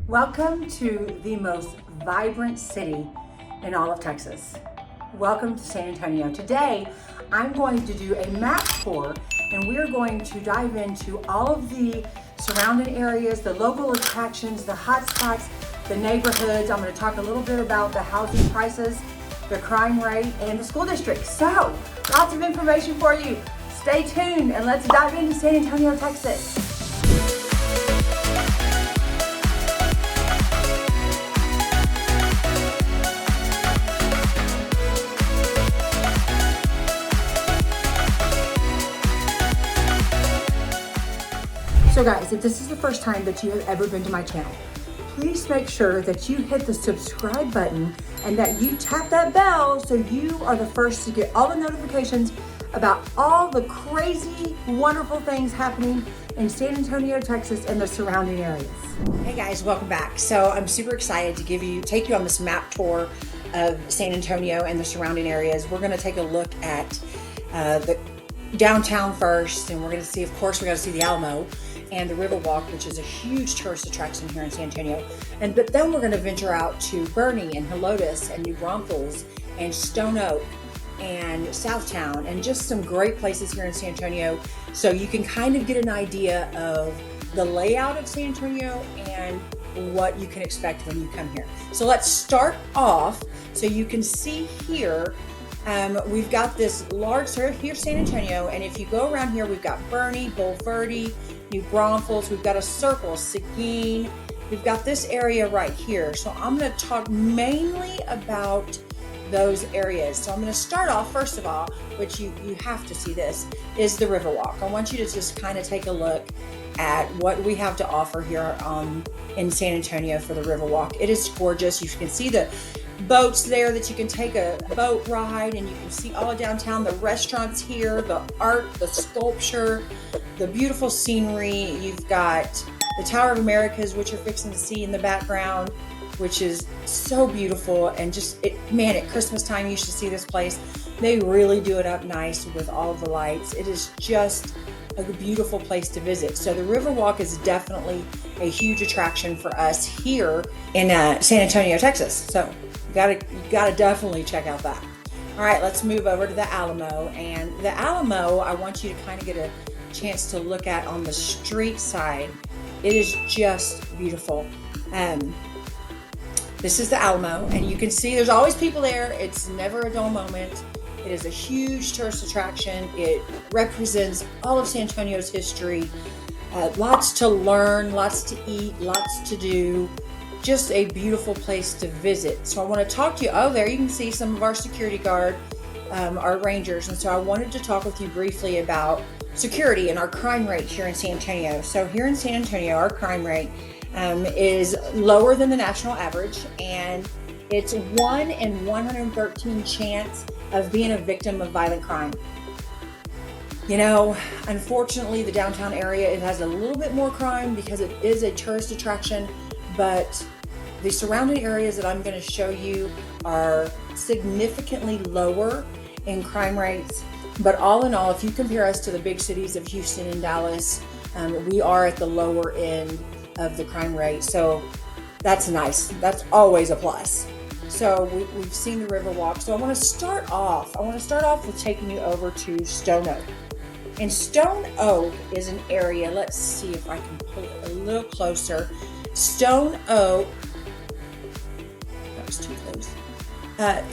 Welcome to the most vibrant city in all of Texas. Welcome to San Antonio. Today, I'm going to do a map tour and we're going to dive into all of the surrounding areas, the local attractions, the hotspots, the neighborhoods. I'm going to talk a little bit about the housing prices, the crime rate, and the school district. So, lots of information for you. Stay tuned and let's dive into San Antonio, Texas. So guys, if this is the first time that you have ever been to my channel, please make sure that you hit the subscribe button and that you tap that bell so you are the first to get all the notifications about all the crazy, wonderful things happening in San Antonio, Texas and the surrounding areas. Hey guys, welcome back. So I'm super excited to take you on this map tour of San Antonio and the surrounding areas. We're gonna take a look at the downtown first, and we're gonna see, of course, we gotta see the Alamo and the Riverwalk, which is a huge tourist attraction here in San Antonio. But then we're gonna venture out to Boerne and Helotes and New Braunfels and Stone Oak and Southtown, and just some great places here in San Antonio. So you can kind of get an idea of the layout of San Antonio and what you can expect when you come here. So let's start off. So you can see here, we've got this large area here, San Antonio, and if you go around here, we've got Boerne, Bulverde, New Braunfels, we've got a circle, Seguin, we've got this area right here. So I'm going to talk mainly about those areas. So I'm going to start off, first of all, which you have to see this, is the Riverwalk. I want you to just kind of take a look at what we have to offer here in San Antonio for the Riverwalk. It is gorgeous. You can see the boats there that you can take a boat ride, and you can see all downtown, the restaurants here, the art, the sculpture, the beautiful scenery. You've got the Tower of Americas, which you're fixing to see in the background, which is so beautiful. And man, at Christmas time, you should see this place. They really do it up nice with all the lights. It is just a beautiful place to visit. So the Riverwalk is definitely a huge attraction for us here in San Antonio, Texas. So you gotta definitely check out that. All right, let's move over to the Alamo. And the Alamo, I want you to kind of get a chance to look at on the street side. It is just beautiful. This is the Alamo, and you can see there's always people there. It's never a dull moment. It is a huge tourist attraction. It represents all of San Antonio's history. Lots to learn, lots to eat, lots to do. Just a beautiful place to visit. So I want to talk to you. Oh, there you can see some of our security guard, our rangers. And so I wanted to talk with you briefly about security and our crime rate here in San Antonio. So here in San Antonio, our crime rate is lower than the national average, and it's 1 in 113 chance of being a victim of violent crime. You know, unfortunately, the downtown area, it has a little bit more crime because it is a tourist attraction, but the surrounding areas that I'm going to show you are significantly lower in crime rates. But all in all, if you compare us to the big cities of Houston and Dallas, we are at the lower end of the crime rate. So that's nice. That's always a plus. So we've seen the Riverwalk. So I want to start off with taking you over to Stone Oak. And Stone Oak is an area, let's see if I can pull it a little closer. Stone Oak, that was too close,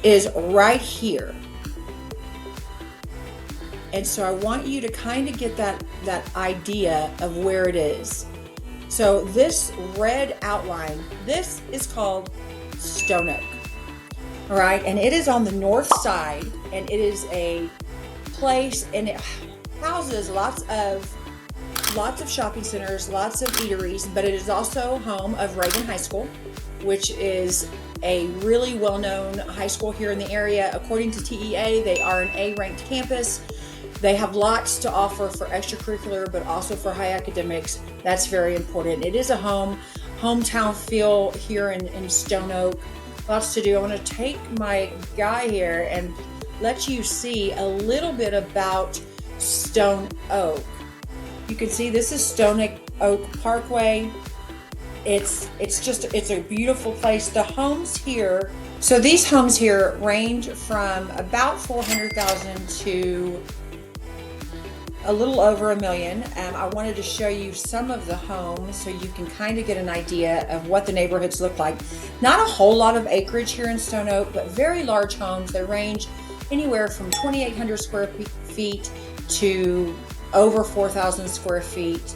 is right here. And so I want you to kind of get that idea of where it is. So this red outline, this is called Stone Oak. All right, and it is on the north side, and it is a place, and it houses lots of shopping centers, lots of eateries, but it is also home of Reagan High School, which is a really well-known high school here in the area. According to TEA, they are an A-ranked campus. They have lots to offer for extracurricular, but also for high academics. That's very important. It is a hometown feel here in Stone Oak. Lots to do. I want to take my guy here and let you see a little bit about Stone Oak. You can see this is Stone Oak Parkway. it's a beautiful place. The homes here, so these homes here range from about 400,000 to a little over $1 million. I wanted to show you some of the homes so you can kind of get an idea of what the neighborhoods look like. Not a whole lot of acreage here in Stone Oak, but very large homes. They range anywhere from 2,800 square feet to over 4,000 square feet.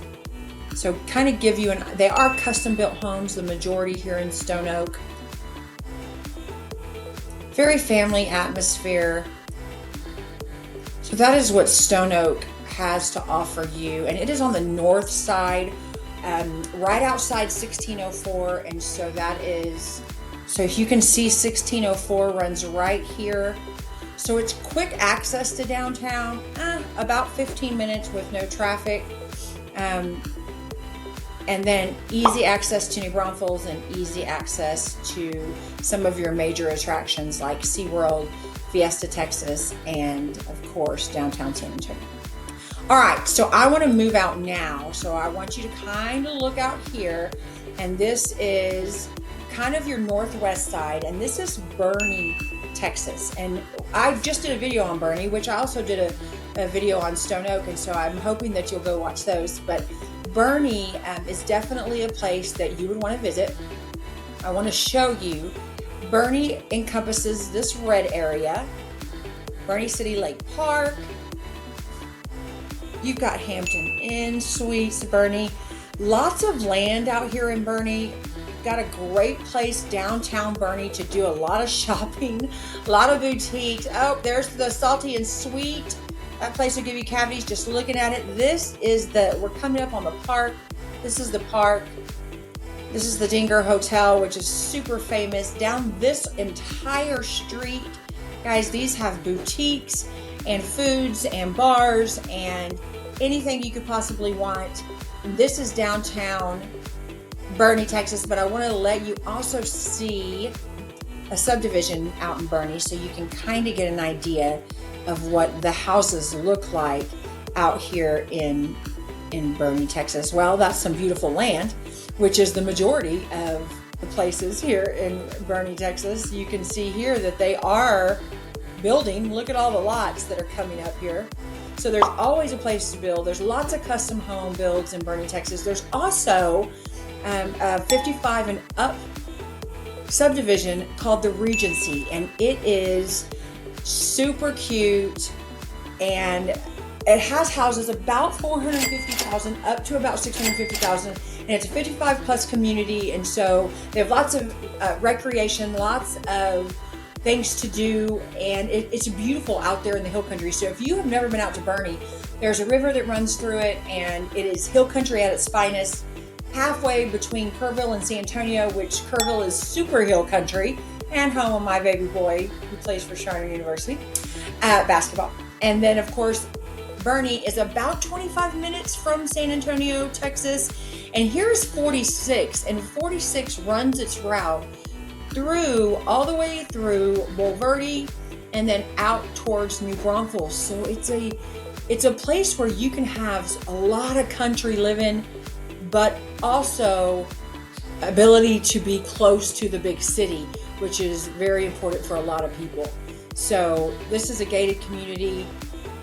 So kind of give you they are custom built homes, the majority here in Stone Oak. Very family atmosphere. So that is what Stone Oak has to offer you, and it is on the north side, right outside 1604. And so that is, so if you can see 1604 runs right here. So it's quick access to downtown, about 15 minutes with no traffic, and then easy access to New Braunfels and easy access to some of your major attractions like SeaWorld, Fiesta, Texas, and of course downtown San Antonio. All right, so I want to move out now. So I want you to kind of look out here, and this is kind of your northwest side, and this is Boerne, Texas. And I just did a video on Boerne, which I also did a video on Stone Oak, and so I'm hoping that you'll go watch those. But Boerne is definitely a place that you would want to visit. I want to show you. Boerne encompasses this red area, Boerne City Lake Park. You've got Hampton Inn Suites, Boerne. Lots of land out here in Boerne. Got a great place downtown Boerne to do a lot of shopping, a lot of boutiques. Oh, there's the Salty and Sweet. That place will give you cavities just looking at it. This is we're coming up on the park. This is the park. This is the Dinger Hotel, which is super famous. Down this entire street, guys, these have boutiques and foods and bars and anything you could possibly want. This is downtown Boerne, Texas, but I want to let you also see a subdivision out in Boerne so you can kind of get an idea of what the houses look like out here in Boerne, Texas. Well, that's some beautiful land, which is the majority of the places here in Boerne, Texas. You can see here that they are building. Look at all the lots that are coming up here. So there's always a place to build. There's lots of custom home builds in Boerne, Texas. There's also a 55 and up subdivision called the Regency, and it is super cute, and it has houses about 450,000 up to about 650,000, and it's a 55 plus community. And so they have lots of recreation, lots of things to do, and it's beautiful out there in the hill country. So if you have never been out to Boerne, there's a river that runs through it, and it is hill country at its finest, halfway between Kerrville and San Antonio, which Kerrville is super hill country and home of my baby boy who plays for Shiner University basketball. And then of course Boerne is about 25 minutes from San Antonio, Texas, and here's 46, and 46 runs its route through all the way through Bulverde and then out towards New Braunfels. So it's a place where you can have a lot of country living, but also ability to be close to the big city, which is very important for a lot of people. So this is a gated community.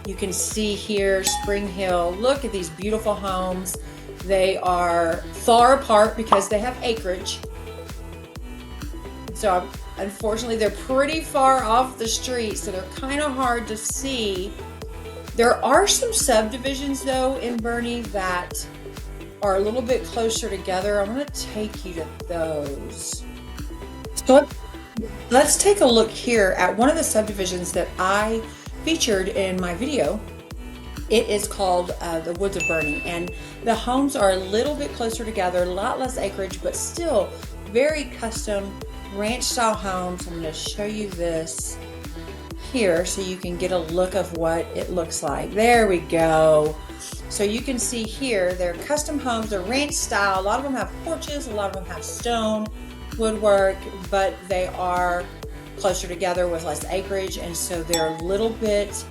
You can see here Spring Hill. Look at these beautiful homes. They are far apart because they have acreage. So unfortunately they're pretty far off the street, so they're kind of hard to see. There are some subdivisions though in Boerne that are a little bit closer together. I'm going to take you to those. So let's take a look here at one of the subdivisions that I featured in my video. It is called the Woods of Boerne, and the homes are a little bit closer together, a lot less acreage, but still very custom ranch style homes. I'm going to show you this here so you can get a look of what it looks like. There we go. So you can see here, they're custom homes, they're ranch style. A lot of them have porches, a lot of them have stone, woodwork, but they are closer together with less acreage, and so they're a little bit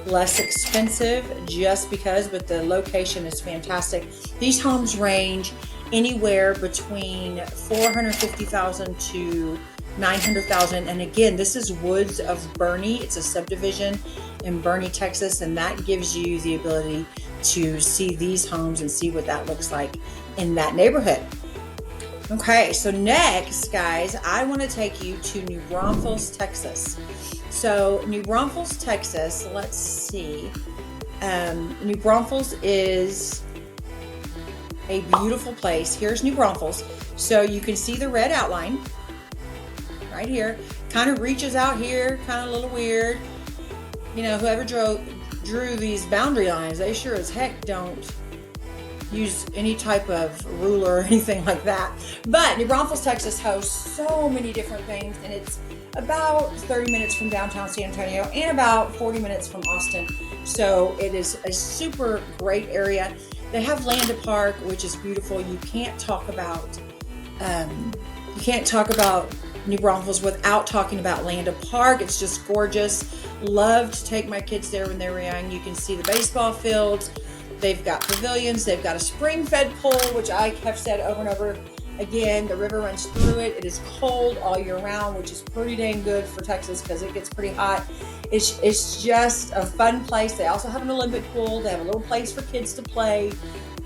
less expensive just because, but the location is fantastic. These homes range anywhere between 450,000 to 900,000. And again, this is Woods of Boerne. It's a subdivision in Boerne, Texas, and that gives you the ability to see these homes and see what that looks like in that neighborhood. Okay, so next, guys, I want to take you to New Braunfels, Texas. So New Braunfels, Texas, let's see. New Braunfels is a beautiful place. Here's New Braunfels. So you can see the red outline right here. Kind of reaches out here, kind of a little weird. You know, whoever drew these boundary lines, they sure as heck don't use any type of ruler or anything like that. But New Braunfels, Texas hosts so many different things, and it's about 30 minutes from downtown San Antonio and about 40 minutes from Austin. So it is a super great area. They have Landa Park, which is beautiful. You can't talk about New Braunfels without talking about Landa Park. It's just gorgeous. Loved to take my kids there when they were young. You can see the baseball fields. They've got pavilions. They've got a spring-fed pool, which I have said over and over again. The river runs through it. It is cold all year round, which is pretty dang good for Texas because it gets pretty hot. It's just a fun place. They also have an Olympic pool. They have a little place for kids to play.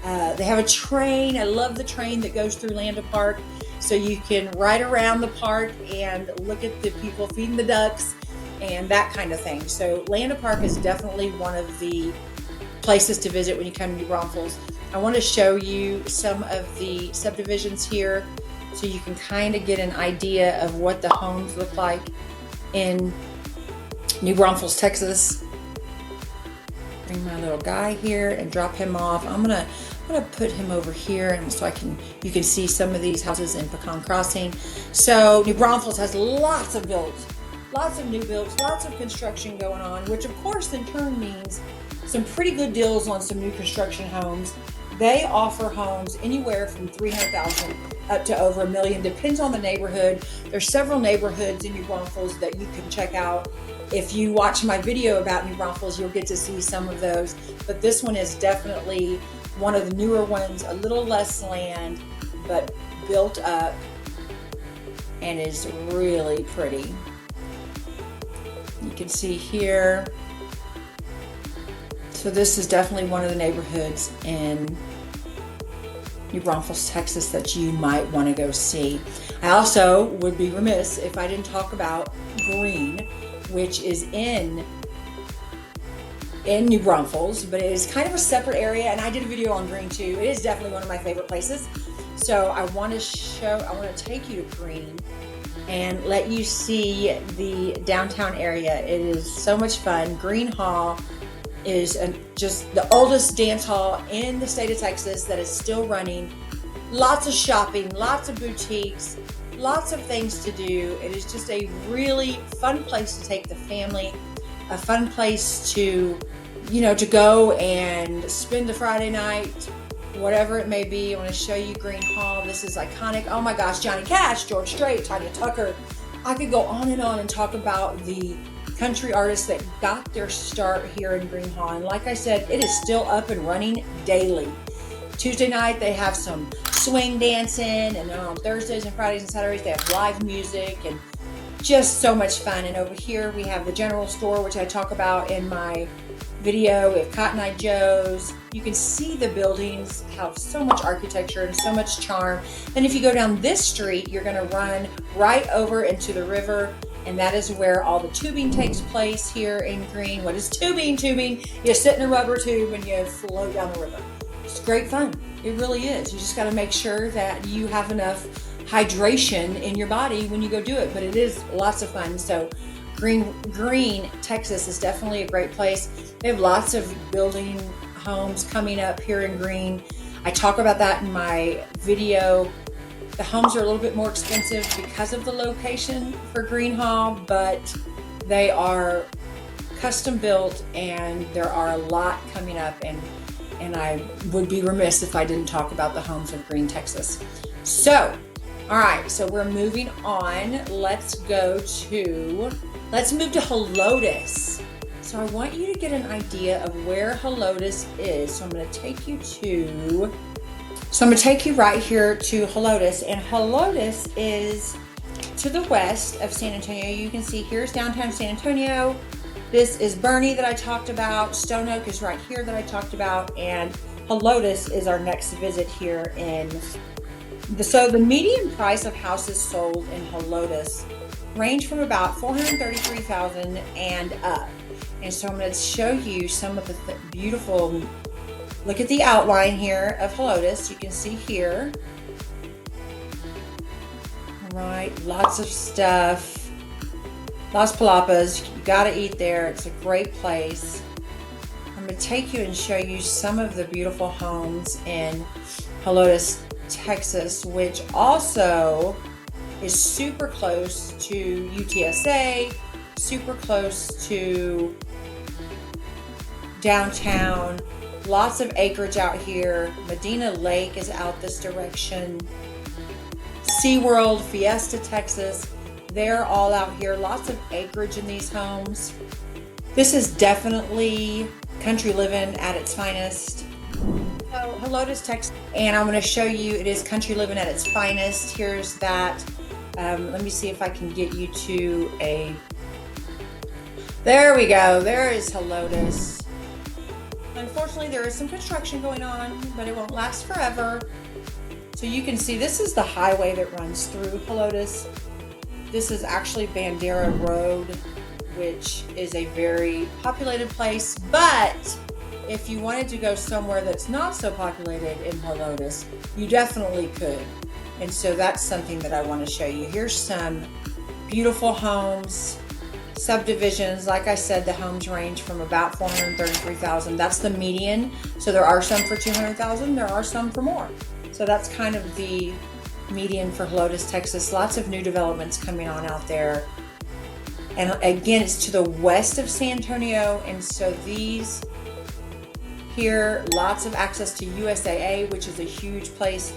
They have a train. I love the train that goes through Landa Park. So you can ride around the park and look at the people feeding the ducks and that kind of thing. So Landa Park is definitely one of the places to visit when you come to New Braunfels. I want to show you some of the subdivisions here so you can kind of get an idea of what the homes look like in New Braunfels, Texas. Bring my little guy here and drop him off. I'm gonna put him over here, and so you can see some of these houses in Pecan Crossing. So New Braunfels has lots of builds, lots of new builds, lots of construction going on, which of course in turn means some pretty good deals on some new construction homes. They offer homes anywhere from 300,000 up to over $1 million, depends on the neighborhood. There's several neighborhoods in New Braunfels that you can check out. If you watch my video about New Braunfels, you'll get to see some of those. But this one is definitely one of the newer ones, a little less land, but built up and is really pretty. You can see here. So this is definitely one of the neighborhoods in New Braunfels, Texas that you might want to go see. I also would be remiss if I didn't talk about Gruene, which is in New Braunfels, but it is kind of a separate area, and I did a video on Gruene too. It is definitely one of my favorite places. So I want to take you to Gruene and let you see the downtown area. It is so much fun. Gruene Hall is just the oldest dance hall in the state of Texas that is still running. Lots of shopping, lots of boutiques, lots of things to do. It is just a really fun place to take the family, a fun place to go and spend the Friday night, whatever it may be. I want to show you Gruene Hall. This is iconic. Oh my gosh, Johnny Cash, George Strait, Tanya Tucker. I could go on and talk about the country artists that got their start here in Gruene Hall. And like I said, it is still up and running daily. Tuesday night, they have some swing dancing, and then on Thursdays and Fridays and Saturdays, they have live music and just so much fun. And over here, we have the general store, which I talk about in my video. We have Cotton Eye Joe's. You can see the buildings have so much architecture and so much charm. Then if you go down this street, you're gonna run right over into the river, and that is where all the tubing takes place here in Gruene. What is tubing? Tubing, you sit in a rubber tube and you float down the river. It's great fun. It really is. You just got to make sure that you have enough hydration in your body when you go do it, but it is lots of fun. So Gruene, Texas is definitely a great place. They have lots of building homes coming up here in Gruene. I talk about that in my video. The homes are a little bit more expensive because of the location for Gruene Hall, but they are custom built and there are a lot coming up, and I would be remiss if I didn't talk about the homes of Gruene, Texas. So, all right, so we're moving on. Let's move to Helotes. So I want you to get an idea of where Helotes is. So I'm going to take you to So I'm going to take you right here to Helotes, and Helotes is to the west of San Antonio. You can see here's downtown San Antonio. This is Boerne that I talked about. Stone Oak is right here that I talked about, and Helotes is our next visit here in so the median price of houses sold in Helotes range from about $433,000 and up. And so I'm going to show you some of the beautiful, look at the outline here of Helotes. You can see here. All right, lots of stuff. Las Palapas, you got to eat there. It's a great place. I'm going to take you and show you some of the beautiful homes in Helotes, Texas, which also is super close to UTSA, super close to downtown. Lots of acreage out here. Medina Lake is out this direction. SeaWorld, Fiesta, Texas, they're all out here. Lots of acreage in these homes. This is definitely country living at its finest. So Helotes, Texas, and I'm going to show you it is country living at its finest. Here's that. Let me see if I can get you to a, there we go. There is Helotes. Unfortunately, there is some construction going on, but it won't last forever. So you can see this is the highway that runs through Helotes. This is actually Bandera Road, which is a very populated place, but if you wanted to go somewhere that's not so populated in Helotes, you definitely could. And so that's something that I want to show you. Here's some beautiful homes, subdivisions. Like I said, the homes range from about $433,000. That's the median. So there are some for $200,000. There are some for more. So that's kind of the median for Helotes, Texas. Lots of new developments coming on out there. And again, it's to the west of San Antonio. And so these here, lots of access to USAA, which is a huge place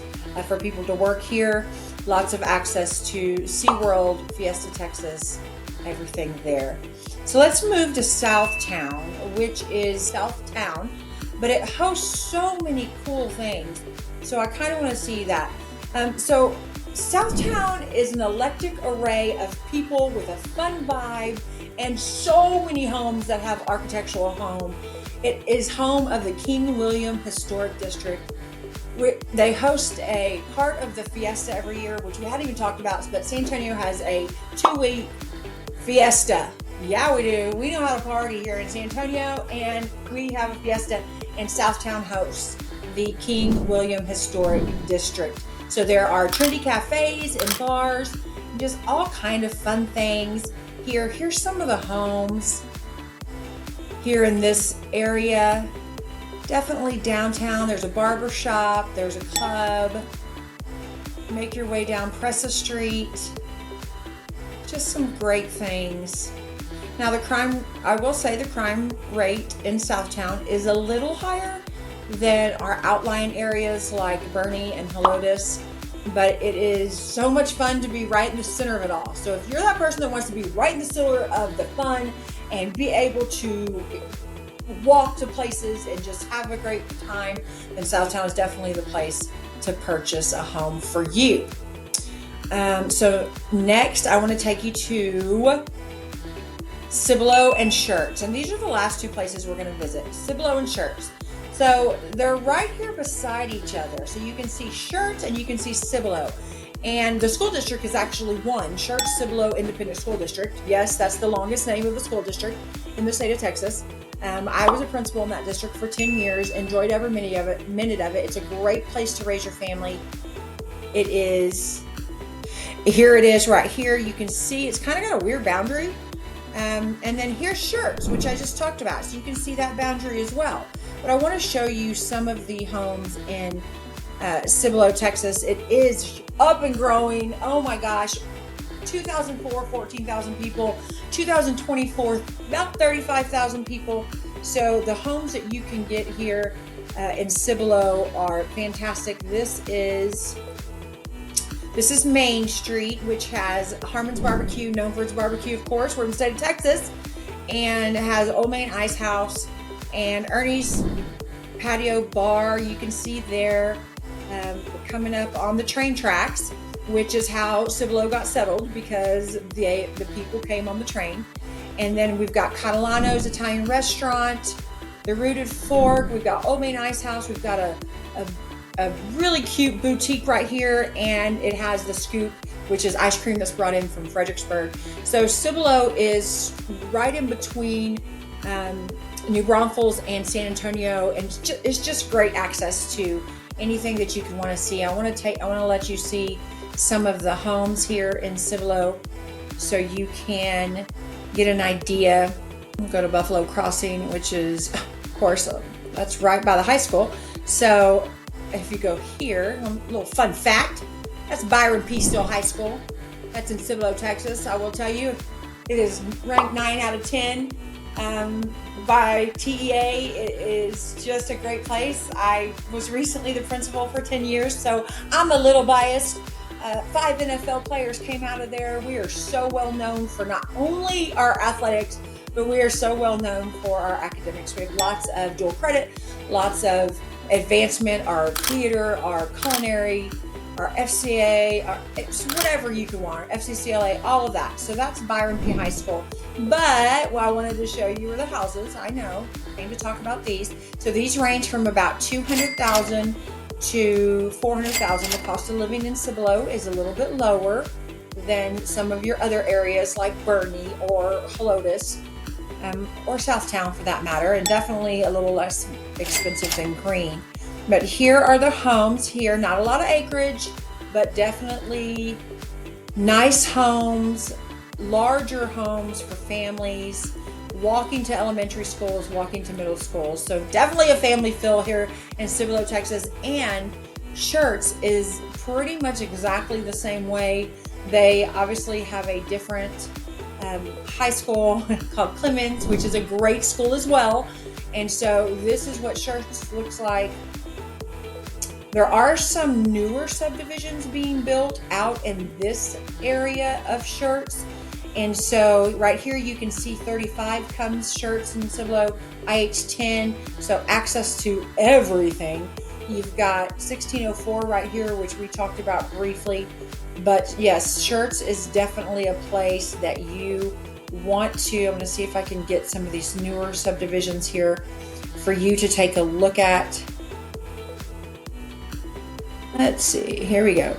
for people to work here. Lots of access to SeaWorld, Fiesta, Texas, everything there. So let's move to Southtown, which is Southtown, but it hosts so many cool things. So I kind of want to see that. So Southtown is an eclectic array of people with a fun vibe and so many homes that have architectural home. It is home of the King William Historic District. They host a part of the Fiesta every year, which we hadn't even talked about, but San Antonio has a 2-week Fiesta. Yeah, we do. We know how to party here in San Antonio, and we have a Fiesta, and Southtown hosts the King William Historic District. So there are trendy cafes and bars, just all kind of fun things here. Here's some of the homes here in this area. Definitely downtown. There's a barber shop, there's a club. Make your way down Presa Street. Just some great things. Now the crime, I will say the crime rate in Southtown is a little higher than our outlying areas like Boerne and Helotes, but it is so much fun to be right in the center of it all. So if you're that person that wants to be right in the center of the fun and be able to walk to places and just have a great time, then Southtown is definitely the place to purchase a home for you. So next I want to take you to Cibolo and Schertz, and these are the last two places we're going to visit, Cibolo and Schertz. So they're right here beside each other. So you can see Schertz and you can see Cibolo. And the school district is actually one, Schertz Cibolo Independent School District. Yes, that's the longest name of the school district in the state of Texas. I was a principal in that district for 10 years, enjoyed every minute of it. It's a great place to raise your family. It is, here it is right here. You can see it's kind of got a weird boundary. And then here's Schertz, which I just talked about. So you can see that boundary as well. But I want to show you some of the homes in Cibolo, Texas. It is up and growing. Oh my gosh. 2004, 14,000 people. 2024, about 35,000 people. So the homes that you can get here in Cibolo are fantastic. This is Main Street, which has Harmon's Barbecue, known for its barbecue, of course. We're in the state of Texas. And it has Old Main Ice House and Ernie's Patio Bar. You can see there. We're coming up on the train tracks, which is how Cibolo got settled, because the people came on the train. And then we've got Catalano's Italian restaurant, the Rooted Fork, we've got Old Main Ice House, we've got a really cute boutique right here, and it has the Scoop, which is ice cream that's brought in from Fredericksburg. So Cibolo is right in between New Braunfels and San Antonio, and it's just great access to anything that you can want to see. I want to let you see some of the homes here in Cibolo so you can get an idea. We'll go to Buffalo Crossing, which is, of course, that's right by the high school. So if you go here, a little fun fact, that's Byron P. Still High School. That's in Cibolo, Texas. I will tell you, it is ranked 9 out of 10 by TEA. It is just a great place. I was recently the principal for 10 years, so I'm a little biased. 5 NFL players came out of there. We are so well known for not only our athletics, but we are so well known for our academics. We have lots of dual credit, lots of advancement, our theater, our culinary, our FCA, it's whatever you can want, FCCLA, all of that. So that's Byron P. High School. But what I wanted to show you were the houses. I know, came to talk about these. So these range from about $200,000 to $400,000. The cost of living in Cibolo is a little bit lower than some of your other areas like Boerne or Helotes, or Southtown for that matter, and definitely a little less expensive than Gruene. But here are the homes here. Not a lot of acreage, but definitely nice homes, larger homes for families, walking to elementary schools, walking to middle schools. So definitely a family feel here in Cibolo, Texas. And Schertz is pretty much exactly the same way. They obviously have a different high school called Clemens, which is a great school as well. And so this is what Schertz looks like. There are some newer subdivisions being built out in this area of Schertz. And so right here you can see 35 comes Schertz and Cibolo, IH10, so access to everything. You've got 1604 right here, which we talked about briefly. But yes, Schertz is definitely a place that you want to. I'm going to see if I can get some of these newer subdivisions here for you to take a look at. Let's see, here we go.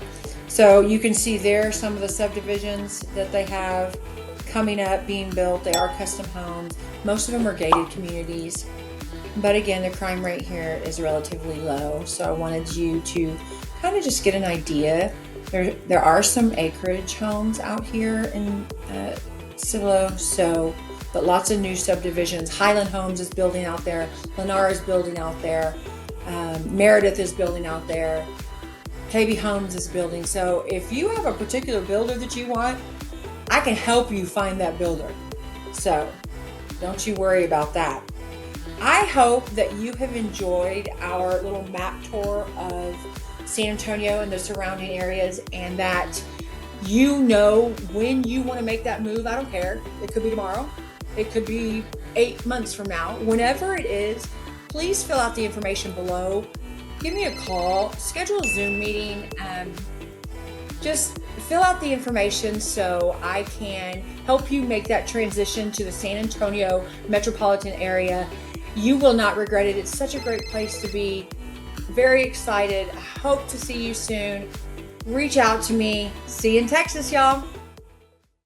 So you can see there some of the subdivisions that they have coming up, being built. They are custom homes. Most of them are gated communities. But again, the crime rate here is relatively low. So I wanted you to kind of just get an idea. There are some acreage homes out here in Cibolo, but lots of new subdivisions. Highland Homes is building out there. Lennar is building out there. Meredith is building out there. KB Homes is building. So if you have a particular builder that you want, I can help you find that builder. So don't you worry about that. I hope that you have enjoyed our little map tour of San Antonio and the surrounding areas, and that you know when you want to make that move. I don't care. It could be tomorrow. It could be 8 months from now. Whenever it is, please fill out the information below. Give me a call, schedule a Zoom meeting, just fill out the information so I can help you make that transition to the San Antonio metropolitan area. You will not regret it. It's such a great place to be. Very excited. I hope to see you soon. Reach out to me. See you in Texas, y'all.